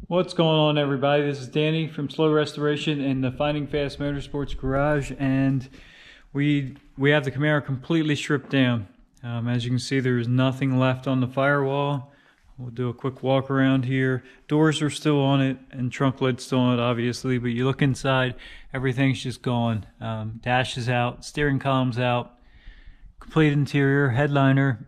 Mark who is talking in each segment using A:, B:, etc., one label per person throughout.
A: What's going on, everybody? This is Danny from Slow Restoration in the Finding Fast Motorsports garage, and we have the Camaro completely stripped down. As you can see, there's nothing left on the firewall. We'll do a quick walk around here. Doors are still on it and trunk lid's still on it, obviously, but you look inside, everything's just gone. Dash is out, steering column's out, complete interior, headliner.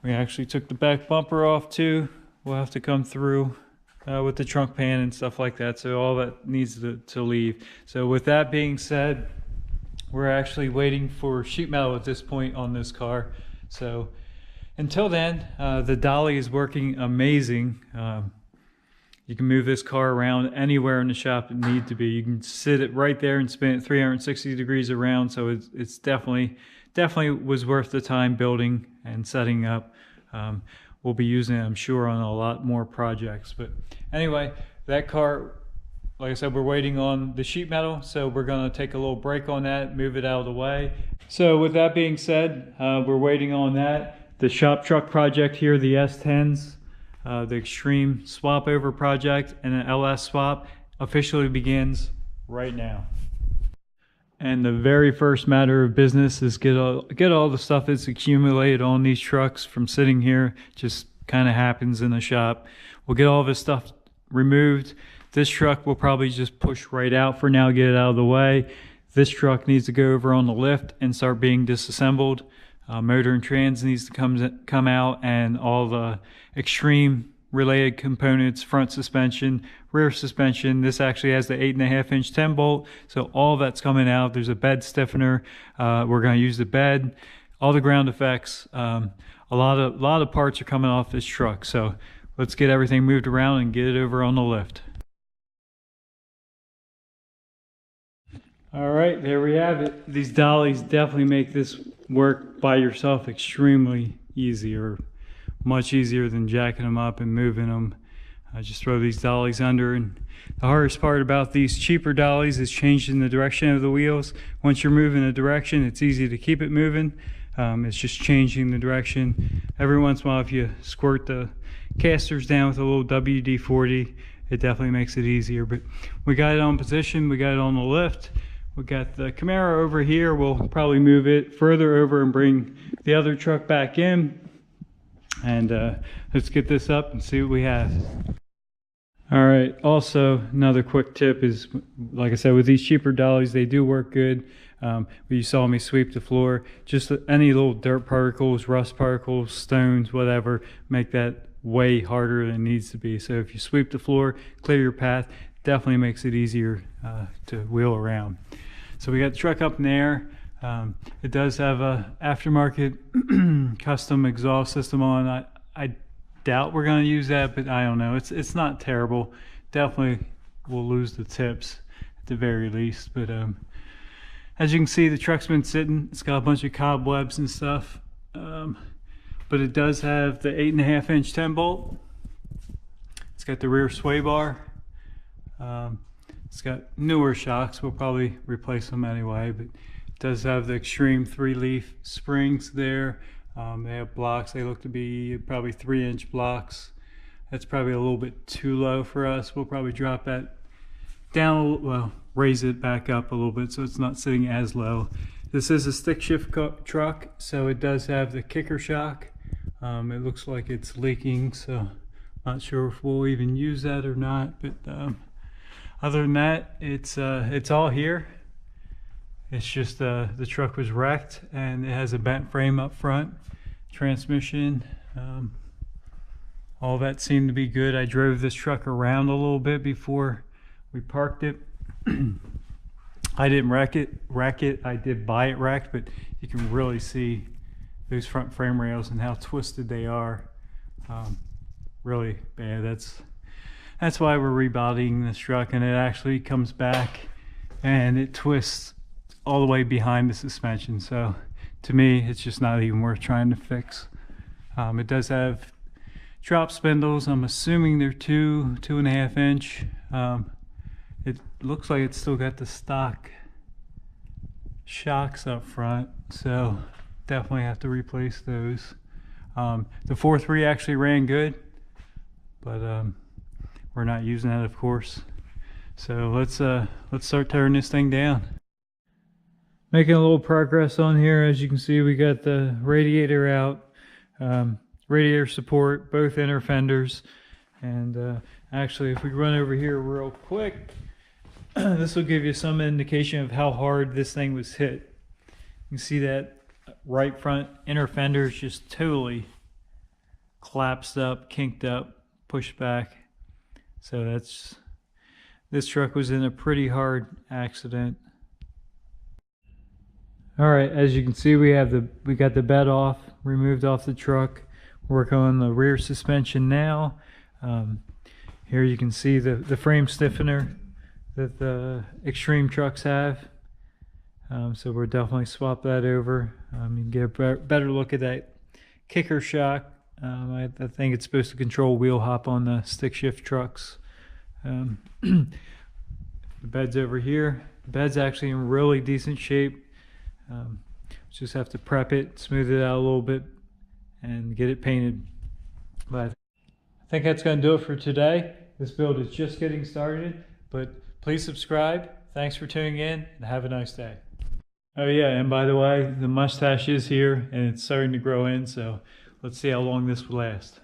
A: We actually took the back bumper off too. We'll have to come through with the trunk pan and stuff like that. So all that needs to leave. So with that being said, we're actually waiting for sheet metal at this point on this car. So until then, the dolly is working amazing. You can move this car around anywhere in the shop it needs to be. You can sit it right there and spin it 360 degrees around. So it's definitely was worth the time building and setting up. We'll be using it, I'm sure, on a lot more projects. But anyway, that car, like I said, we're waiting on the sheet metal, so we're going to take a little break on that, move it out of the way. So with that being said, we're waiting on that. The shop truck project here, the S10s, the Extreme Swap Over project and an LS Swap officially begins right now. And the very first matter of business is get all the stuff that's accumulated on these trucks from sitting here. Just kind of happens in the shop. We'll get all this stuff removed. This truck will probably just push right out for now, get it out of the way. This truck needs to go over on the lift and start being disassembled. Motor and trans needs to come out, and all the Extreme related components, front suspension, rear suspension. This actually has the 8.5-inch 10 bolt, so all that's coming out. There's a bed stiffener. We're going to use the bed, all the ground effects. A lot of parts are coming off this truck, so let's get everything moved around and get it over on the lift. All right, there we have it. These dollies definitely make this work by yourself extremely easier. Much easier than jacking them up and moving them. I just throw these dollies under, and the hardest part about these cheaper dollies is changing the direction of the wheels. Once you're moving a direction, it's easy to keep it moving. It's just changing the direction. Every once in a while, if you squirt the casters down with a little WD-40, it definitely makes it easier. But we got it on position, we got it on the lift. We got the Camaro over here. We'll probably move it further over and bring the other truck back in. And let's get this up and see what we have. All right, also another quick tip is, like I said, with these cheaper dollies, they do work good. But you saw me sweep the floor. Just any little dirt particles, rust particles, stones, whatever, make that way harder than it needs to be. So if you sweep the floor, clear your path, definitely makes it easier to wheel around. So we got the truck up in the air. It does have a aftermarket custom exhaust system on. I doubt we're going to use that, but I don't know. It's not terrible. Definitely we'll lose the tips at the very least. But as you can see, the truck's been sitting. It's got a bunch of cobwebs and stuff. But it does have the 8.5-inch 10 bolt. It's got the rear sway bar. It's got newer shocks. We'll probably replace them anyway, but it does have the Extreme 3-leaf springs there. They have blocks. They look to be probably 3-inch blocks. That's probably a little bit too low for us. We'll probably drop that down, well, raise it back up a little bit so it's not sitting as low. This is a stick shift truck, so it does have the kicker shock. It looks like it's leaking, so not sure if we'll even use that or not, but other than that, it's all here. It's just the truck was wrecked, and it has a bent frame up front, transmission. All that seemed to be good. I drove this truck around a little bit before we parked it. I didn't wreck it. I did buy it wrecked, but you can really see those front frame rails and how twisted they are. Really bad. That's why we're rebodying this truck, and it actually comes back and it twists all the way behind the suspension. So to me, it's just not even worth trying to fix. It does have drop spindles. I'm assuming they're 2.5 inch. It looks like it's still got the stock shocks up front, so definitely have to replace those. The 4.3 actually ran good, but we're not using that, of course. So let's start tearing this thing down. Making a little progress on here. As you can see, we got the radiator out, radiator support, both inner fenders, and actually, if we run over here real quick, this will give you some indication of how hard this thing was hit. You can see that right front inner fender is just totally collapsed up, kinked up, pushed back. So this truck was in a pretty hard accident. All right, as you can see, we got the bed off, removed off the truck. Working on the rear suspension now. Here you can see the frame stiffener that the Extreme trucks have. So we'll definitely swap that over. You can get a better look at that kicker shock. I think it's supposed to control wheel hop on the stick shift trucks. The bed's over here. The bed's actually in really decent shape. Just have to prep it, smooth it out a little bit, and get it painted. But I think that's going to do it for today. This build is just getting started, but please subscribe. Thanks for tuning in, and have a nice day. Oh yeah, and by the way, the mustache is here and it's starting to grow in, so let's see how long this will last.